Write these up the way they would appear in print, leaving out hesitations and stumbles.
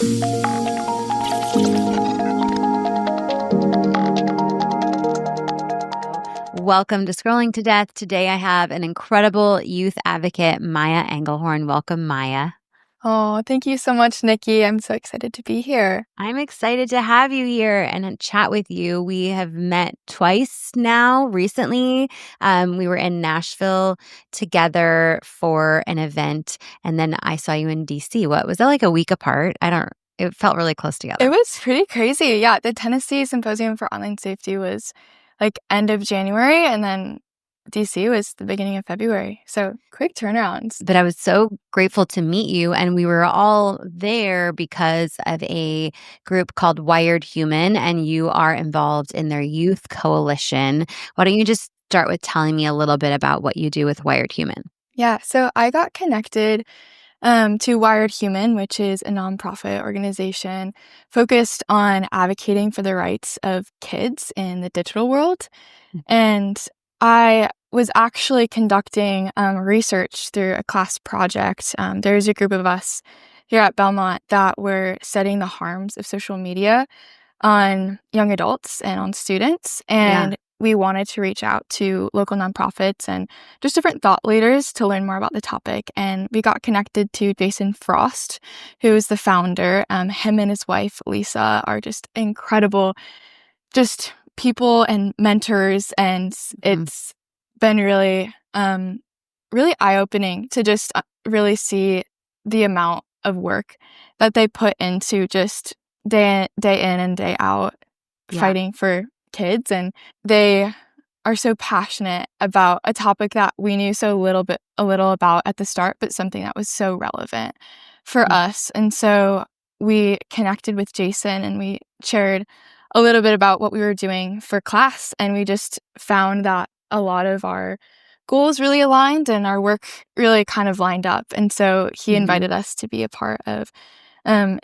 Welcome to Scrolling to Death. Today I have an incredible youth advocate, Maya Englehorn. Welcome, Maya. Oh, thank you so much, Nikki. I'm so excited to be here. I'm excited to have you here and chat with you. We have met twice now recently. We were in Nashville together for an event, and then I saw you in DC. What was that, like a week apart? It felt really close together. It was pretty crazy. Yeah, the Tennessee Symposium for Online Safety was like end of January, and then DC was the beginning of February. So quick turnarounds. But I was so grateful to meet you. And we were all there because of a group called Wired Human, and you are involved in their youth coalition. Why don't you just start with telling me a little bit about what you do with Wired Human? Yeah, so I got connected to Wired Human, which is a nonprofit organization focused on advocating for the rights of kids in the digital world. And I was actually conducting research through a class project. There's a group of us here at Belmont that were studying the harms of social media on young adults and on students. And we wanted to reach out to local nonprofits and just different thought leaders to learn more about the topic. And we got connected to Jason Frost, who is the founder. Him and his wife, Lisa, are just incredible, just people and mentors. And it's been really, really eye-opening to just really see the amount of work that they put into just day in and day out fighting for kids. And they are so passionate about a topic that we knew a little about at the start, but something that was so relevant for us. And so we connected with Jason and we shared a little bit about what we were doing for class. And we just found that a lot of our goals really aligned and our work really kind of lined up. And so he invited us to be a part of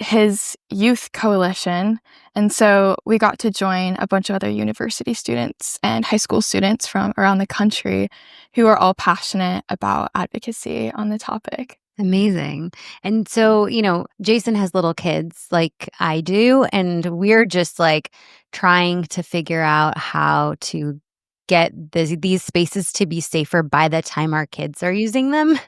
his youth coalition. And so we got to join a bunch of other university students and high school students from around the country who are all passionate about advocacy on the topic. Amazing. And so, Jason has little kids like I do, and we're just like trying to figure out how to get these spaces to be safer by the time our kids are using them.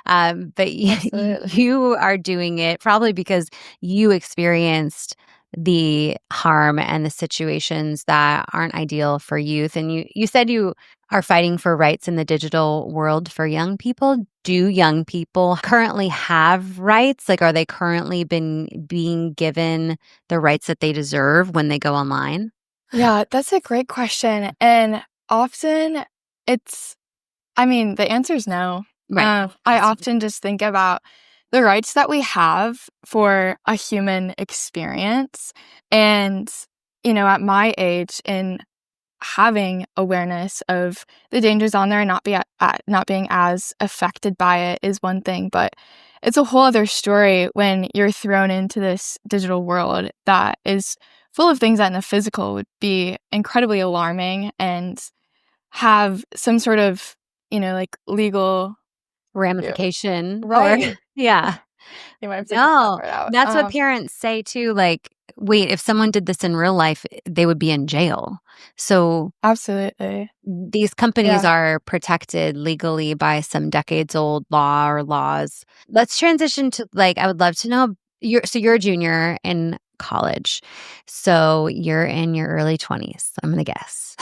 But you are doing it probably because you experienced the harm and the situations that aren't ideal for youth. And you said you are fighting for rights in the digital world for young people. Do young people currently have rights? Like, are they currently being given the rights that they deserve when they go online? Yeah, that's a great question. And often the answer is no. Right. I often just think about the rights that we have for a human experience. And, at my age, in having awareness of the dangers on there and not being as affected by it is one thing, but it's a whole other story when you're thrown into this digital world that is full of things that in the physical would be incredibly alarming and have some sort of, legal ramification. right. Yeah. You might have to cut No, that part out. that's what parents say too. Like, wait, if someone did this in real life, they would be in jail. So Absolutely. these companies are protected legally by some decades old law or laws. Let's transition to I would love to know you're a junior in college. So you're in your early 20s, I'm going to guess.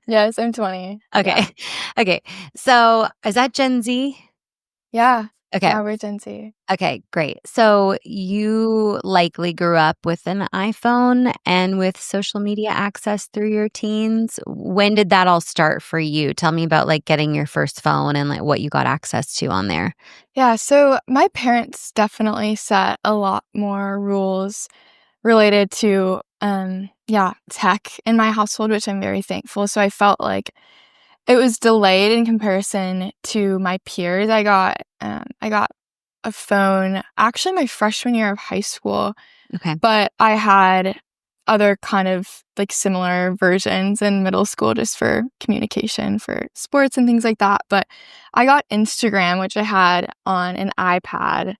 Yes, I'm 20. Okay. Yeah. Okay. So is that Gen Z? Yeah. Okay. Yeah, we're Gen Z. Okay, great. So you likely grew up with an iPhone and with social media access through your teens. When did that all start for you? Tell me about getting your first phone and what you got access to on there. Yeah, so my parents definitely set a lot more rules related to tech in my household, which I'm very thankful. So I felt like it was delayed in comparison to my peers. I got a phone actually my freshman year of high school. Okay. But I had other kind of similar versions in middle school just for communication, for sports and things like that. But I got Instagram, which I had on an iPad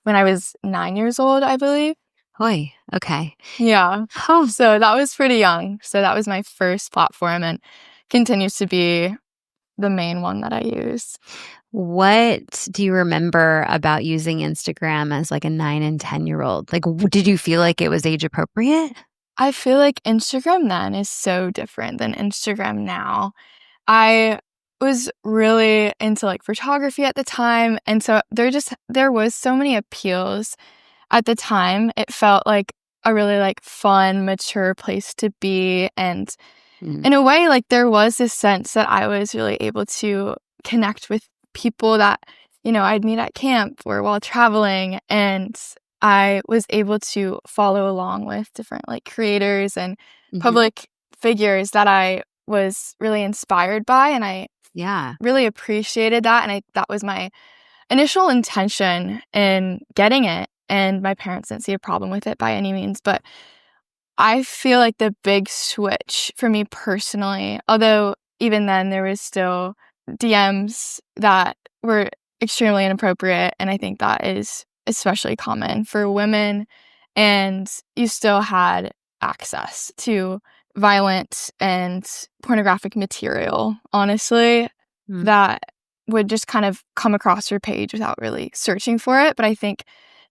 when I was 9 years old, I believe. Oy, okay. Yeah. Oh, So that was pretty young. So that was my first platform and continues to be the main one that I use. what do you remember about using Instagram as, like, a 9 and 10-year-old? Like, w did you feel like it was age appropriate? I feel like Instagram then is so different than Instagram now. I was really into, like, photography at the time, and so there was so many appeals at the time. It felt like a really, like, fun, mature place to be, and Mhm, in a way, like, there was this sense that I was really able to connect with people that, I'd meet at camp or while traveling, and I was able to follow along with different, like, creators and mhm. public figures that I was really inspired by, and I Yeah. really appreciated that, and I that was my initial intention in getting it, and my parents didn't see a problem with it by any means, but I feel like the big switch for me personally, although even then there was still DMs that were extremely inappropriate, and I think that is especially common for women, and you still had access to violent and pornographic material, honestly, Mm, that would just kind of come across your page without really searching for it, but I think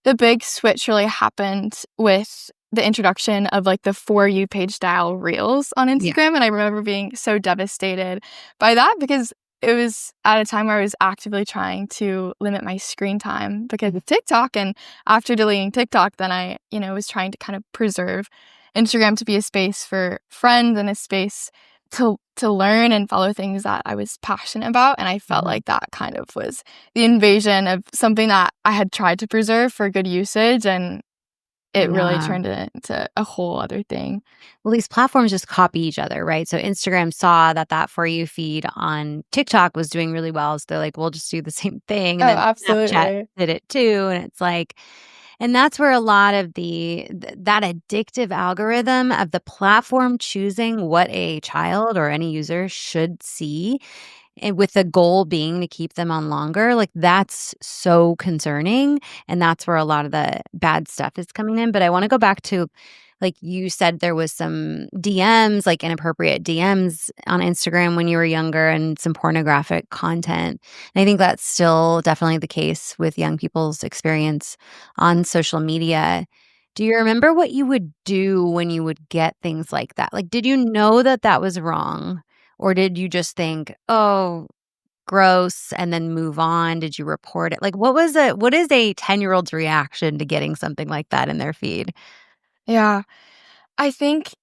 the big switch really happened with the introduction of, like, the For You page style reels on yeah. Instagram, and I remember being so devastated by that because it was at a time where I was actively trying to limit my screen time because of TikTok, and after deleting TikTok, then I, was trying to kind of preserve Instagram to be a space for friends and a space to learn and follow things that I was passionate about, and I felt Mhm. like that kind of was the invasion of something that I had tried to preserve for good usage, and it really Yeah. turned it into a whole other thing. Well, these platforms just copy each other, right? So Instagram saw that that For You feed on TikTok was doing really well, so they're like, "We'll just do the same thing," and Oh, then Snapchat absolutely. did it too, and it's like and that's where a lot of that addictive algorithm of the platform choosing what a child or any user should see, and with the goal being to keep them on longer, like, that's so concerning, and that's where a lot of the bad stuff is coming in, but I wanna go back to, like, you said there was some DMs, like, inappropriate DMs on Instagram when you were younger and some pornographic content, and I think that's still definitely the case with young people's experience on social media. Do you remember what you would do when you would get things like that? Like, did you know that that was wrong? Or did you just think, "Oh, gross," and then move on? Did you report it? Like, what is a 10-year-old's reaction to getting something like that in their feed? Yeah. I think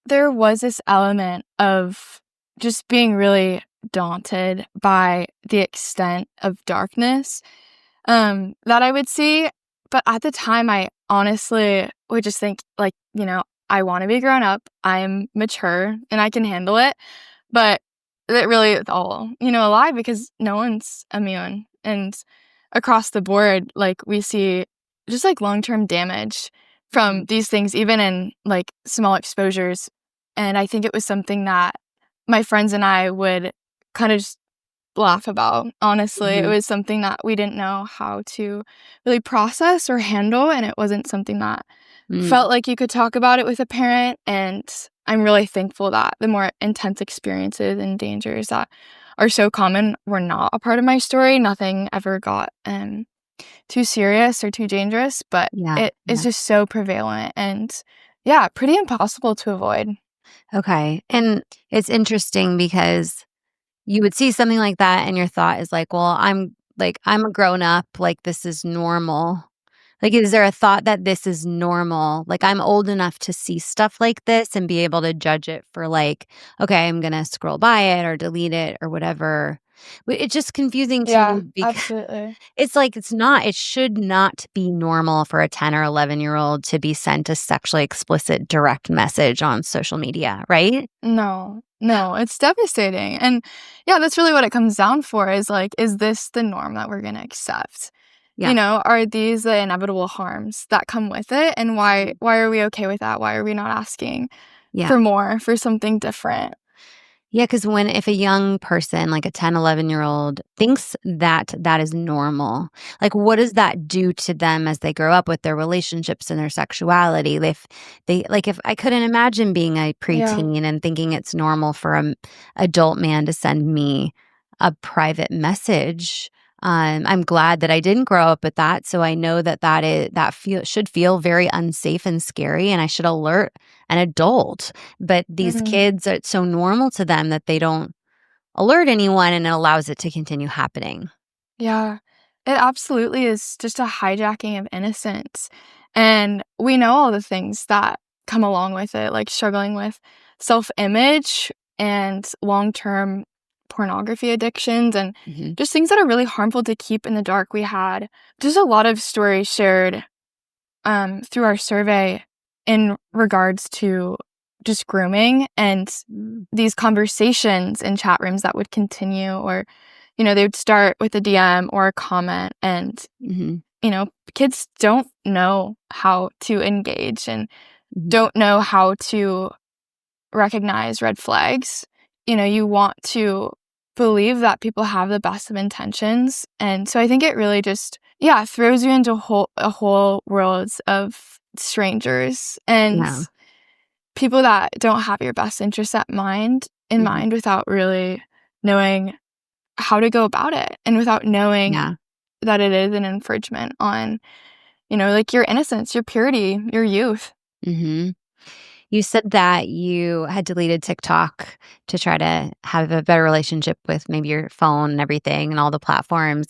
there was this element of just being really daunted by the extent of darkness, that I would see, but at the time, I honestly would just think, like, I wanna be grown up, I'm mature, and I can handle it, but it really is all, a lie because no one's immune, and across the board, like, we see just, like, long-term damage from Mhm, these things even in, like, small exposures, and I think it was something that my friends and I would kinda just laugh about, honestly. It mhm, was something that we didn't know how to really process or handle, and it wasn't something that mm, felt like you could talk about it with a parent, and I'm really thankful that the more intense experiences and dangers that are so common were not a part of my story. Nothing ever got, too serious or too dangerous, but yeah, it is yeah, just so prevalent and, yeah, pretty impossible to avoid. okay, and it's interesting because you would see something like that and your thought is like, "Well, I'm a grown up, like, this is normal." Like, is there a thought that this is normal? Like, I'm old enough to see stuff like this and be able to judge it for, like, "Okay, I'm gonna scroll by it or delete it or whatever." But it's just confusing to me Yeah, because absolutely. it's like it should not be normal for a 10 or 11-year-old to be sent a sexually explicit direct message on social media, right? No, no, it's devastating, and yeah, that's really what it comes down for is, like, is this the norm that we're gonna accept? Yeah. Are these the inevitable harms that come with it, and why are we okay with that? Why are we not asking Yeah. for more, for something different? Yeah, because if a young person, like a 10, 11-year-old, thinks that that is normal, like, what does that do to them as they grow up with their relationships and their sexuality? If they like, if I couldn't imagine being a Yeah. preteen and thinking it's normal for an adult man to send me a private message. I'm glad that I didn't grow up with that, so I know that should feel very unsafe and scary, and I should alert an adult. But these Mhm. kids, it's so normal to them that they don't alert anyone, and it allows it to continue happening. Yeah. It absolutely is just a hijacking of innocence. And we know all the things that come along with it, like struggling with self-image and long-term pornography addictions and Mhm, just things that are really harmful to keep in the dark. We had just a lot of stories shared through our survey in regards to just grooming and mm, these conversations in chat rooms that would continue or they would start with a DM or a comment and mhm, kids don't know how to engage and mhm. don't know how to recognize red flags. You want to believe that people have the best of intentions. And so I think it really just, yeah, throws you into a whole worlds of strangers and Yeah, people that don't have your best interests in mhm, mind without really knowing how to go about it and without knowing yeah, that it is an infringement on, like your innocence, your purity, your youth. mhm. You said that you had deleted TikTok to try to have a better relationship with maybe your phone and everything and all the platforms.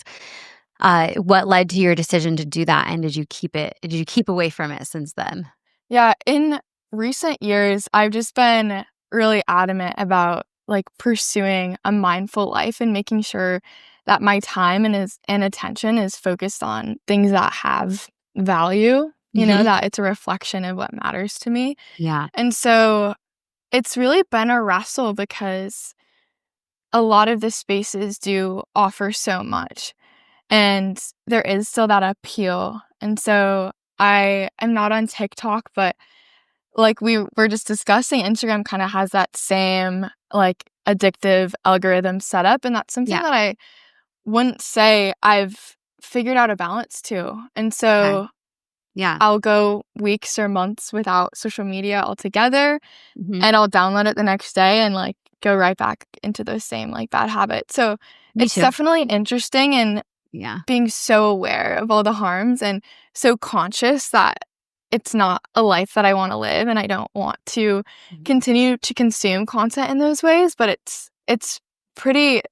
What led to your decision to do that, and did you keep away from it since then? Yeah, in recent years, I've just been really adamant about like pursuing a mindful life and making sure that my time and attention is focused on things that have value, Mhm. that it's a reflection of what matters to me. Yeah. And so it's really been a wrestle because a lot of the spaces do offer so much and there is still that appeal. And so I am not on TikTok, but like we were just discussing, Instagram kinda has that same, like, addictive algorithm setup, and that's something Yeah. that I wouldn't say I've figured out a balance to, and Okay. so Yeah. I'll go weeks or months without social media altogether, Mhm. and I'll download it the next day and, like, go right back into those same, like, bad habits, so Me it's too. definitely interesting and Yeah. being so aware of all the harms and so conscious that it's not a life that I wanna live, and I don't want to Mhm. continue to consume content in those ways, but it's pretty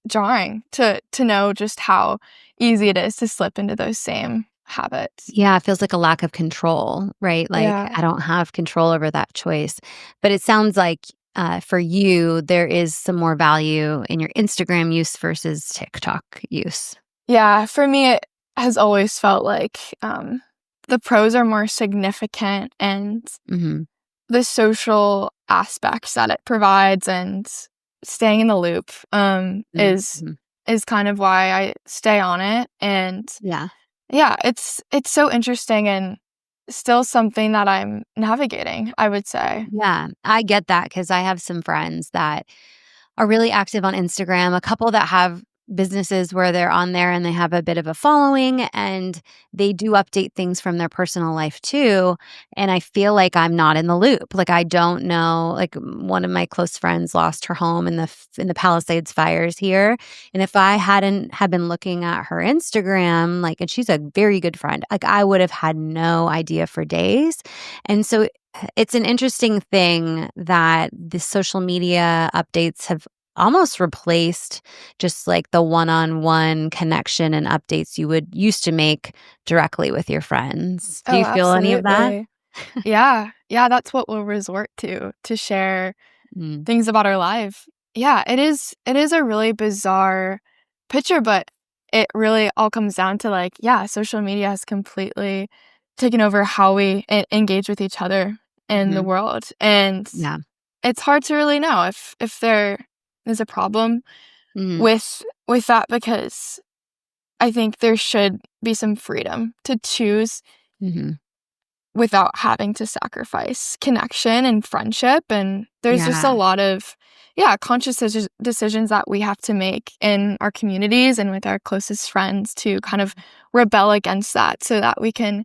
jarring to know just how easy it is to slip into those same habits. Yeah, it feels like a lack of control, right? Like, Yeah. I don't have control over that choice. But it sounds like, for you, there is some more value in your Instagram use versus TikTok use. Yeah, for me, it has always felt like, the pros are more significant and Mhm. the social aspects that it provides and staying in the loop, Mm, mhm. is kind of why I stay on it, and Yeah. yeah, it's so interesting and still something that I'm navigating, I would say. Yeah, I get that because I have some friends that are really active on Instagram, a couple that have businesses where they're on there and they have a bit of a following and they do update things from their personal life too. And I feel like I'm not in the loop. Like I don't know, like one of my close friends lost her home in the Palisades fires here. And if I hadn't had been looking at her Instagram, like, and she's a very good friend, like I would have had no idea for days. And so it's an interesting thing that the social media updates have almost replaced just like the one-on-one connection and updates you would used to make directly with your friends. Do Oh, you feel any of that? absolutely. Yeah, yeah, that's what we'll resort to share Mm, things about our life. Yeah, it is a really bizarre picture, but it really all comes down to, like, yeah, social media has completely taken over how we engage with each other in the mhm, world, and yeah, it's hard to really know if there is a problem mhm, with that because I think there should be some freedom to choose mhm, without having to sacrifice connection and friendship, and there's just a yeah, lot of conscious decisions that we have to make in our communities and with our closest friends to kind of rebel against that so that we can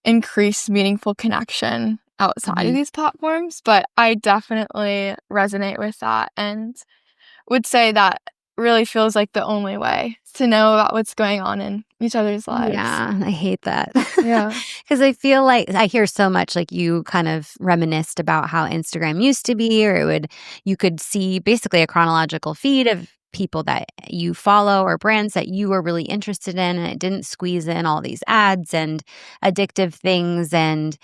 increase meaningful connection outside of Mhm. these platforms. But I definitely resonate with that and would say that really feels like the only way to know about what's going on in each other's lives. Yeah, I hate that. Yeah. Because I feel like I hear so much like you kind of reminisced about how Instagram used to be, or you could see basically a chronological feed of people that you follow or brands that you were really interested in, and it didn't squeeze in all these ads and addictive things. And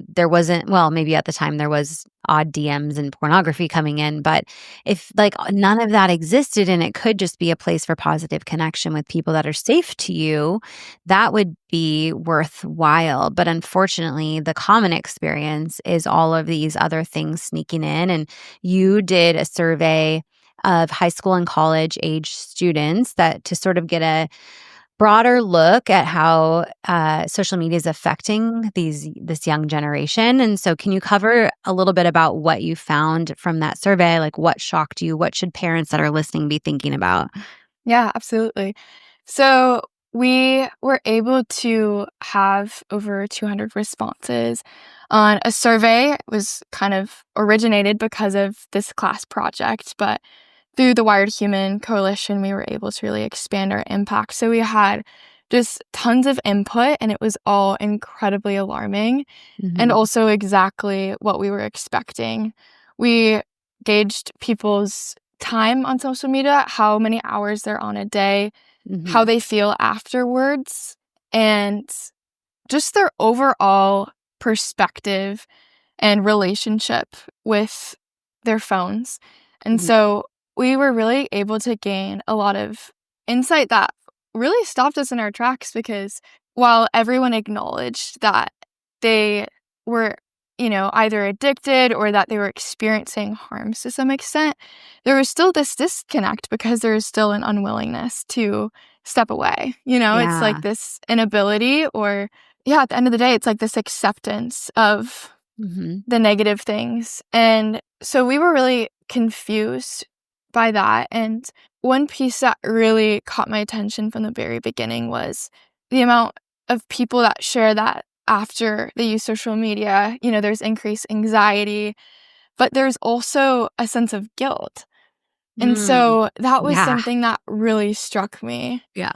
there wasn't, well, maybe at the time there was odd DMs and pornography coming in, but if like none of that existed and it could just be a place for positive connection with people that are safe to you, that would be worthwhile. But unfortunately, the common experience is all of these other things sneaking in. And you did a survey of high school and college age students that to sort of get a broader look at how social media is affecting this young generation. And so, can you cover a little bit about what you found from that survey? Like, what shocked you? What should parents that are listening be thinking about? Yeah, absolutely. So we were able to have over 200 responses on a survey. It was kind of originated because of this class project, but through the Wired Human Coalition, we were able to really expand our impact. So we had just tons of input, and it was all incredibly alarming and Hmm. also exactly what we were expecting. We gauged people's time on social media, how many hours they're on a day, how Hmm. they feel afterwards, and just their overall perspective and relationship with their phones. And Hmm. so we were really able to gain a lot of insight that really stopped us in our tracks because while everyone acknowledged that they were, either addicted or that they were experiencing harms to some extent, there was still this disconnect because there is still an unwillingness to step away. It's like Yeah. this inability or yeah, at the end of the day, it's like this acceptance of Hmm. the negative things. And so we were really confused by that. And one piece that really caught my attention from the very beginning was the amount of people that share that after they use social media, there's increased anxiety, but there's also a sense of guilt. And Mm. so that was Yeah. something that really struck me Yeah.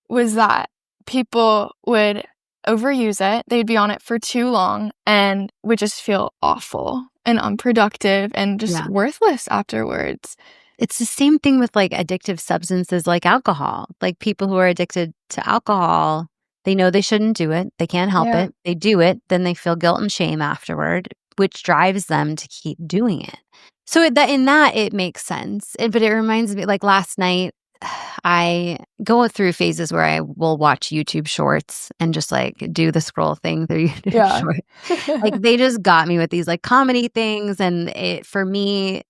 was that people would overuse it, they'd be on it for too long and would just feel awful and unproductive and just Yeah. worthless afterwards. It's the same thing with, like, addictive substances like alcohol. Like, people who are addicted to alcohol, they know they shouldn't do it, they can't help Yeah. it, they do it, then they feel guilt and shame afterward, which drives them to keep doing it. So, in that, it makes sense, but it reminds me like, last night, I go through phases where I will watch YouTube Shorts and just, like, do the scroll thing through YouTube Yeah. Shorts. Like, they just got me with these, like, comedy things, and it for me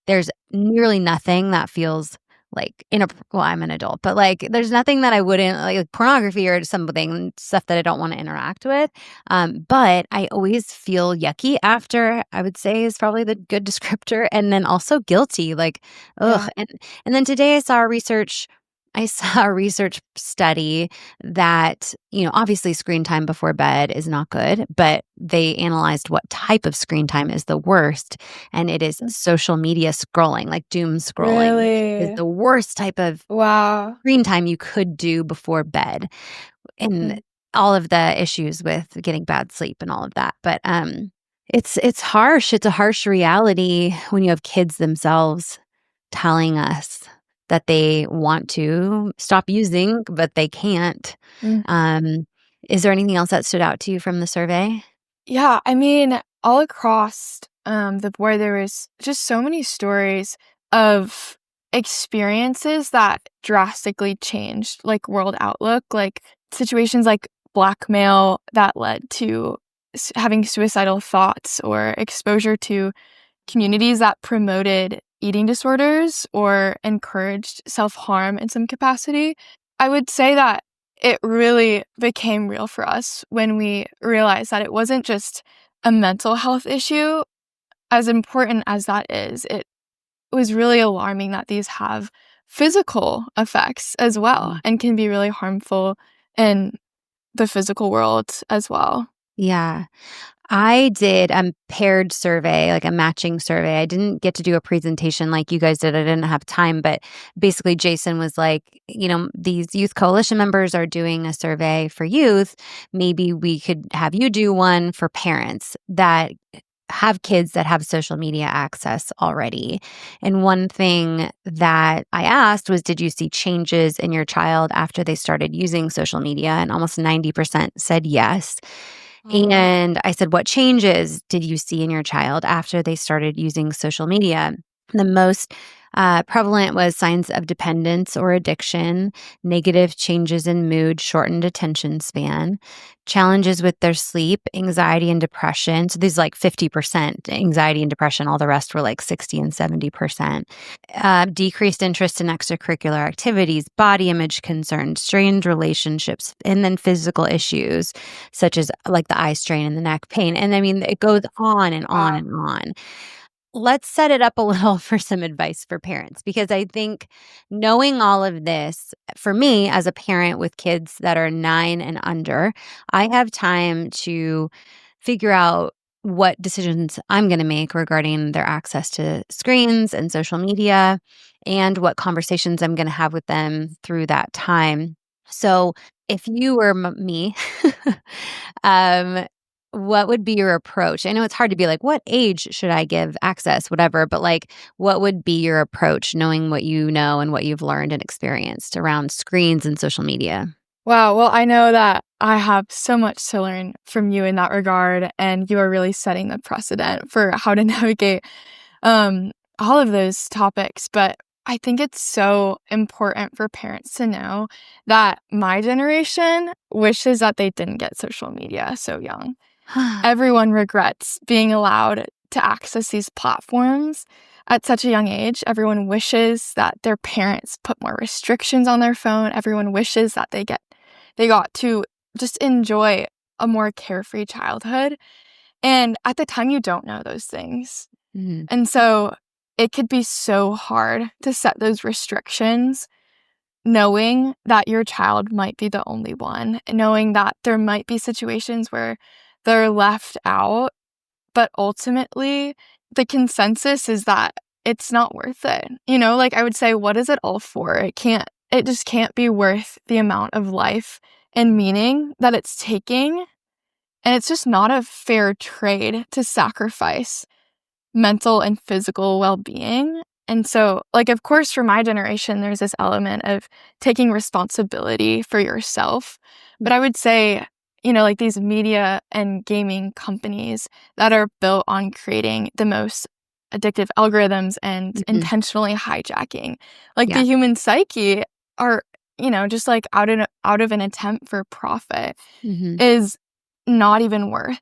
there's nearly nothing that feels like well, I'm an adult, but, like, there's nothing that I wouldn't like pornography or something stuff that I don't wanna interact with, but I always feel yucky after, I would say is probably the good descriptor, and then also guilty, like, ugh, Yeah. and then today I saw a research study that, obviously screen time before bed is not good, but they analyzed what type of screen time is the worst, and it is social media scrolling, like doom scrolling is Really? the worst type of Wow. screen time you could do before bed, and Mm, all of the issues with getting bad sleep and all of that, but, it's harsh, it's a harsh reality when you have kids themselves telling us that they want to stop using, but they can't. mm. Um, is there anything else that stood out to you from the survey? Yeah, I mean, all across, the board, there was just so many stories of experiences that drastically changed, like, world outlook, like, situations like blackmail that led to having suicidal thoughts or exposure to communities that promoted eating disorders or encouraged self-harm in some capacity. I would say that it really became real for us when we realized that it wasn't just a mental health issue, as important as that is. It was really alarming that these have physical effects as well Mm. and can be really harmful in the physical world as well. Yeah. I did a paired survey, like a matching survey. I didn't get to do a presentation like you guys did. I didn't have time, but basically Jason was like, these youth coalition members are doing a survey for youth. Maybe we could have you do one for parents that have kids that have social media access already. And one thing that I asked was, did you see changes in your child after they started using social media? And almost 90% said yes. Oh, wow. And I said, what changes did you see in your child after they started using social media? The most prevalent was signs of dependence or addiction, negative changes in mood, shortened attention span, challenges with their sleep, anxiety and depression. So these like 50% anxiety and depression. All the rest were like 60 and 70%. Decreased interest in extracurricular activities, body image concerns, strained relationships, and then physical issues such as like the eye strain and the neck pain. And I mean, it goes on and on Wow. and on. Let's set it up a little for some advice for parents, because I think knowing all of this, for me as a parent with kids that are 9 and under, I have time to figure out what decisions I'm going to make regarding their access to screens and social media and what conversations I'm going to have with them through that time. So, if you were me, um, what would be your approach? I know it's hard to be like, what age should I give access, whatever, but like, what would be your approach knowing what you know and what you've learned and experienced around screens and social media? Wow. Well, I know that I have so much to learn from you in that regard, and you are really setting the precedent for how to navigate um, all of those topics. But I think it's so important for parents to know that my generation wishes that they didn't get social media so young. Everyone regrets being allowed to access these platforms at such a young age. Everyone wishes that their parents put more restrictions on their phone. Everyone wishes that they got to just enjoy a more carefree childhood. And at the time, you don't know those things. Mhm. And so it could be so hard to set those restrictions, knowing that your child might be the only one, knowing that there might be situations where they're left out. But ultimately, the consensus is that it's not worth it. Like I would say, what is it all for? It just can't be worth the amount of life and meaning that it's taking. And it's just not a fair trade to sacrifice mental and physical well-being. And so, like, of course, for my generation, there's this element of taking responsibility for yourself. But I would say, like these media and gaming companies that are built on creating the most addictive algorithms and Mhm. intentionally hijacking, like the Yeah. human psyche, are, just like out of an attempt for profit, Mhm. is not even worth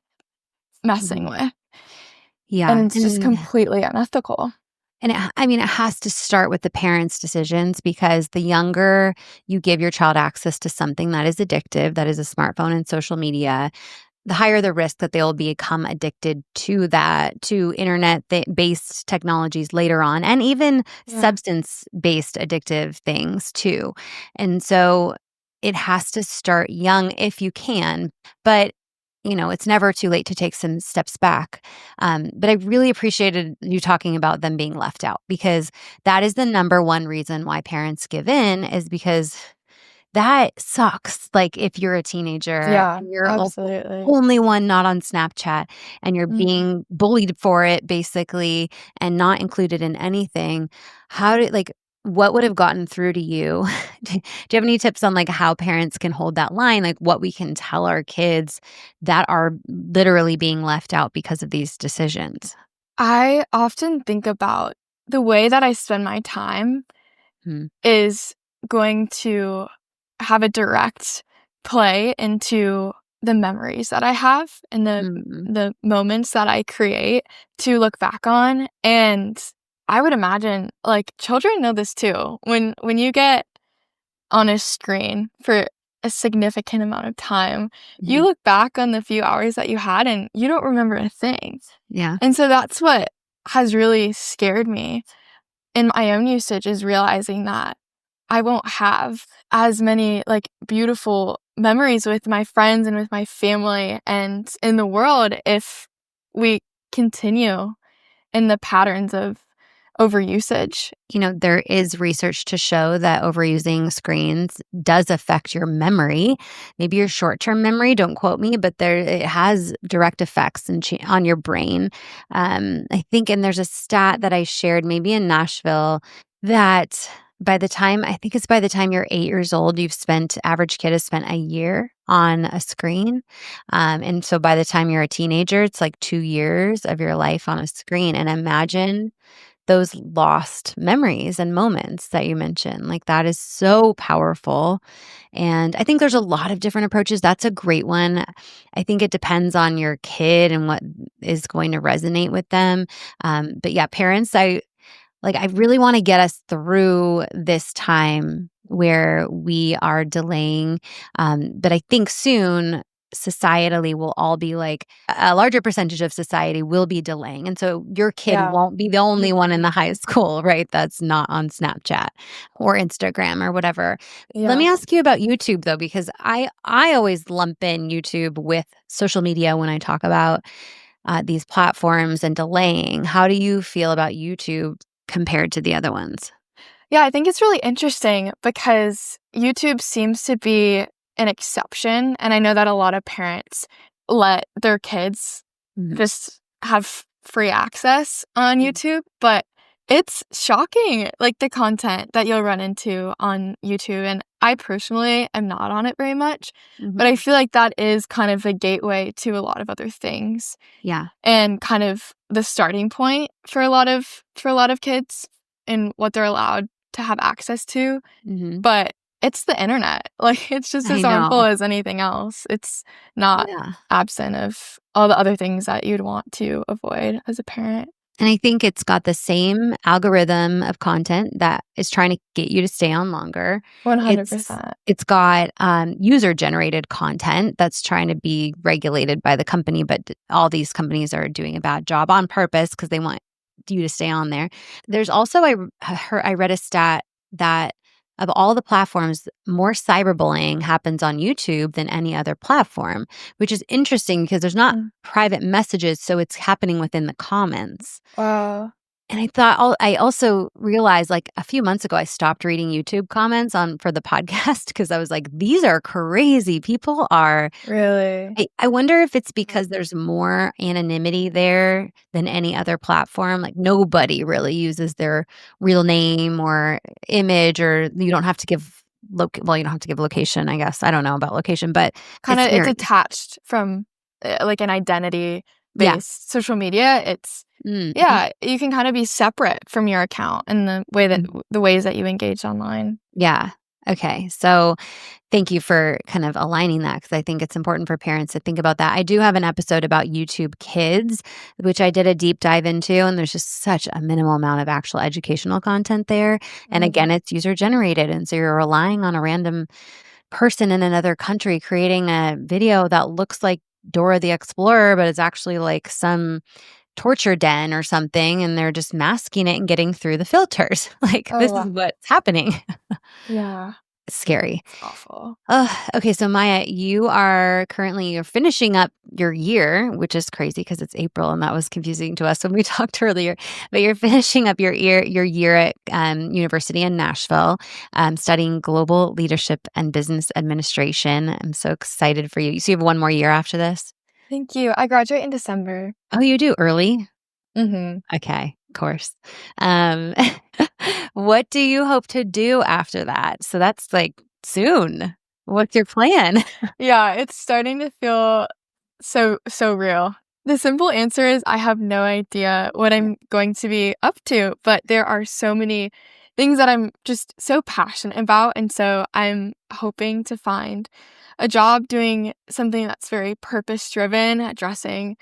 messing Mhm. with. And Yeah. it's just completely unethical. And I mean, it has to start with the parents' decisions, because the younger you give your child access to something that is addictive, that is a smartphone and social media, the higher the risk that they'll become addicted to that, to based technologies later on, and even Yeah. substance based addictive things too. And so it has to start young if you can. But it's never too late to take some steps back. But I really appreciated you talking about them being left out, because that is the number one reason why parents give in, is because that sucks. Like, if you're a teenager Yeah, and you're absolutely. only one not on Snapchat and you're Mhm. being bullied for it basically and not included in anything, what would have gotten through to you? Do you have any tips on like how parents can hold that line? Like, what we can tell our kids that are literally being left out because of these decisions? I often think about the way that I spend my time Mm, is going to have a direct play into the memories that I have and the mm, the moments that I create to look back on. And I would imagine, like, children know this too. When you get on a screen for a significant amount of time, you mhm. look back on the few hours that you had and you don't remember a thing. Yeah. And so that's what has really scared me in my own usage is realizing that I won't have as many, like, beautiful memories with my friends and with my family and in the world if we continue in the patterns of overusage. There is research to show that overusing screens does affect your memory, maybe your short-term memory. Don't quote me, but it has direct effects on your brain. I think, and there's a stat that I shared maybe in Nashville that by the time you're 8 years old, average kid has spent a year on a screen. And so by the time you're a teenager, it's like 2 years of your life on a screen. And imagine those lost memories and moments that you mentioned. Like, that is so powerful. And I think there's a lot of different approaches. That's a great one. I think it depends on your kid and what is going to resonate with them. But yeah, parents, I really want to get us through this time where we are delaying. But I think soon societally we'll all be like a larger percentage of society will be delaying. And so your kid Yeah. won't be the only one in the high school, right? That's not on Snapchat or Instagram or whatever. Let me Yeah. ask you about YouTube though, because I always lump in YouTube with social media when I talk about these platforms and delaying. How do you feel about YouTube compared to the other ones? Yeah, I think it's really interesting because YouTube seems to be an exception, and I know that a lot of parents let their kids Mhm. just have free access on YouTube, but it's shocking, like, the content that you'll run into on YouTube, and I personally am not on it very much, but Mhm. I feel like that is kind of a gateway to a lot of other things Yeah. and kind of the starting point for a lot of kids and what they're allowed to have access to, Mhm. but it's the internet. Like, it's just I as harmful know. as anything else. It's not Yeah. absent of all the other things that you'd want to avoid as a parent. And I think it's got the same algorithm of content that is trying to get you to stay on longer. It's 100%. it's got user generated content that's trying to be regulated by the company, but all these companies are doing a bad job on purpose because they want you to stay on there. There's also I read a stat that of all the platforms, more cyberbullying happens on YouTube than any other platform, which is interesting because there's not Mm. private messages, so it's happening within the comments. Wow. And I also realized, like, a few months ago, I stopped reading YouTube comments on for the podcast because I was like, "These are crazy." People are Really? I wonder if it's because there's more anonymity there than any other platform. Like, nobody really uses their real name or image, or you don't have to give you don't have to give location, I guess. I don't know about location, but it's It's very detached from, like, an yeah. identity-based social media. It's Mhm. yeah, you can kinda be separate from your account in the ways that you engage online. Yeah. Okay. So thank you for kind of aligning that because I think it's important for parents to think about that. I do have an episode about YouTube Kids, which I did a deep dive into, and there's just such a minimal amount of actual educational content there. And Mm. again, it's user generated. And so you're relying on a random person in another country creating a video that looks like Dora the Explorer, but it's actually like some torture den or something. And they're just masking it and getting through the filters. Like, Oh, this is wow. what's happening. Yeah, It's scary. it's awful. Okay, so Maya, you're finishing up your year, which is crazy because it's April, and that was confusing to us when we talked earlier. But you're finishing up your year at university in Nashville, studying global leadership and business administration. I'm so excited for you. So you have one more year after this? Thank you. I graduate in December. Oh, you do early? Mhm. Okay, of course. Um, what do you hope to do after that? So that's like soon. What's your plan? Yeah, it's starting to feel so real. The simple answer is I have no idea what I'm going to be up to, but there are so many things that I'm just so passionate about, and so I'm hoping to find a job doing something that's very purpose-driven, addressing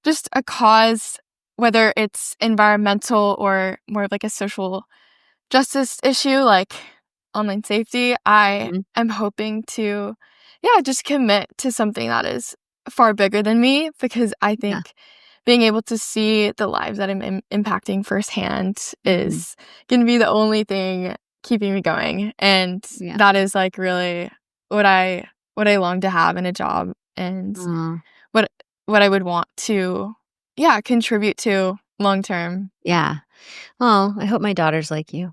just a cause, whether it's environmental or more of like a social justice issue like online safety. I Mhm. am hoping to, yeah, just commit to something that is far bigger than me because I Yeah. think being able to see the lives that I'm impacting firsthand Mhm. is gonna be the only thing keeping me going, and Yeah. that is, like, really what I long to have in a job and Aw. what what I would want to, yeah, contribute to long term. Yeah. Oh, I hope my daughters like you.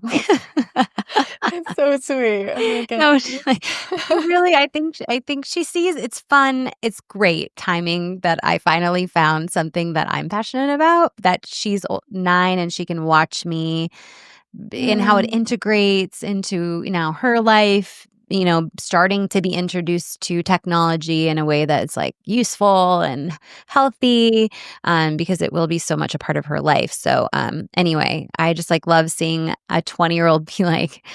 That's so sweet. Oh my No, goodness. really, I think she sees it's fun, it's great timing that I finally found something that I'm passionate about, that she's 9 and she can watch me and how it Mm, integrates into, her life, starting to be introduced to technology in a way that's like useful and healthy, because it will be so much a part of her life. So, anyway, I just like love seeing a 20-year-old be like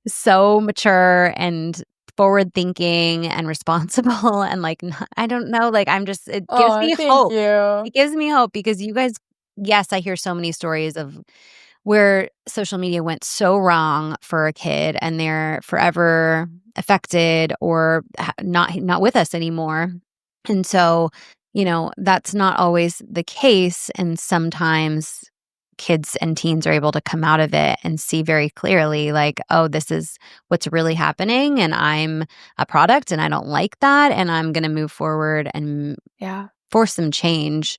so mature and forward thinking and responsible and like, I don't know, like it gives aw, me thank hope. you. It gives me hope because you guys, yes, I hear so many stories of where social media went so wrong for a kid and they're forever affected or not with us anymore. And so, that's not always the case, and sometimes kids and teens are able to come out of it and see very clearly like, oh, this is what's really happening and I'm a product and I don't like that and I'm going to move forward and Yeah. force some change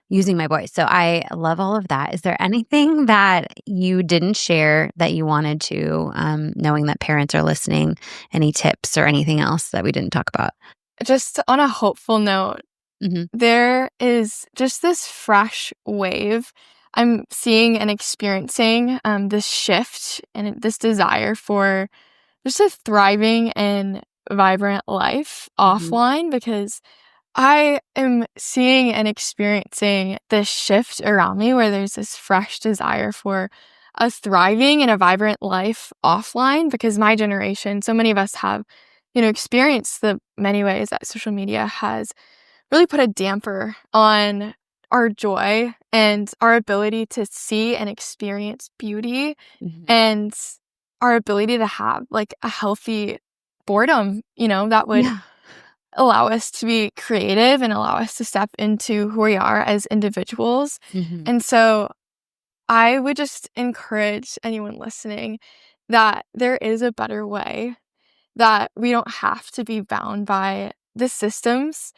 using my voice. So I love all of that. Is there anything that you didn't share that you wanted to, knowing that parents are listening? Any tips or anything else that we didn't talk about? Just on a hopeful note, Mhm, there is just this fresh wave. I'm seeing and experiencing this shift and this desire for just a thriving and vibrant life mhm, offline because I am seeing and experiencing this shift around me where there's this fresh desire for a thriving and a vibrant life offline because my generation, so many of us have, experienced the many ways that social media has really put a damper on our joy and our ability to see and experience beauty mhm. and our ability to have like a healthy boredom, that would Yeah. allow us to be creative and allow us to step into who we are as individuals. Mhm, And so I would just encourage anyone listening that there is a better way, that we don't have to be bound by the systems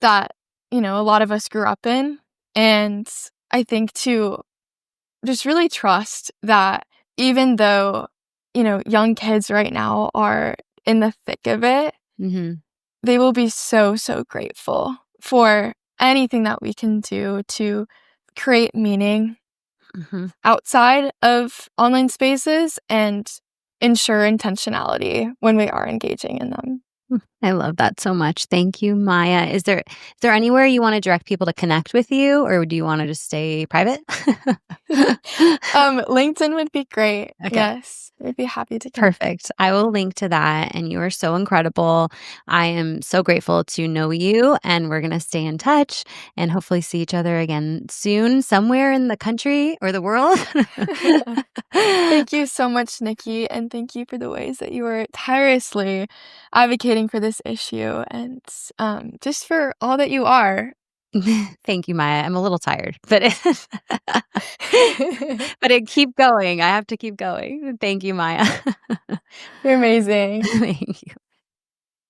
that, a lot of us grew up in. And I think to just really trust that even though, young kids right now are in the thick of it, mhm, they will be so, so grateful for anything that we can do to create meaning mhm. outside of online spaces and ensure intentionality when we are engaging in them. I love that so much. Thank you, Maya. Is there anywhere you wanna direct people to connect with you, or do you wanna just stay private? LinkedIn would be great. Okay. Yes, I'd be happy to connect. Perfect. I will link to that, and you are so incredible. I am so grateful to know you, and we're gonna stay in touch and hopefully see each other again soon somewhere in the country or the world. Thank you so much, Nikki, and thank you for the ways that you are tirelessly advocating for this issue and just for all that you are. Thank you, Maya. I'm a little tired, but but I keep going. I have to keep going. Thank you, Maya. You're amazing. Thank you.